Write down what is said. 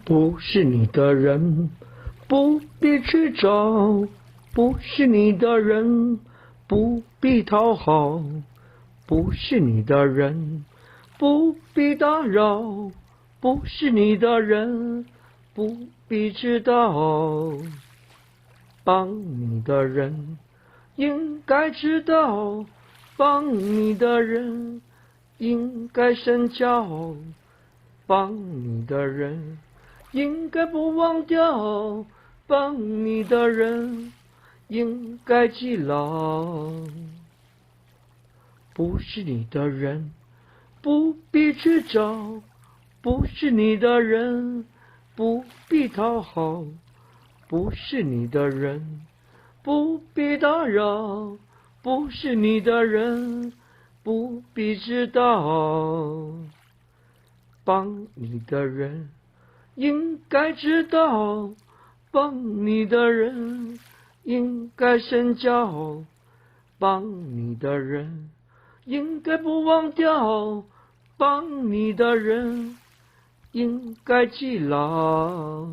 不是你的人，不必去找；不是你的人，不必讨好；不是你的人，不必打扰；不是你的人，不必知道。帮你的人应该知道，帮你的人应该深交，帮你的人应该不忘掉，帮你的人应该记牢。不是你的人，不必去找；不是你的人，不必讨好；不是你的人，不必打扰；不是你的人，不必知道。帮你的人应该知道，帮你的人应该深交，帮你的人应该不忘掉，帮你的人应该记牢。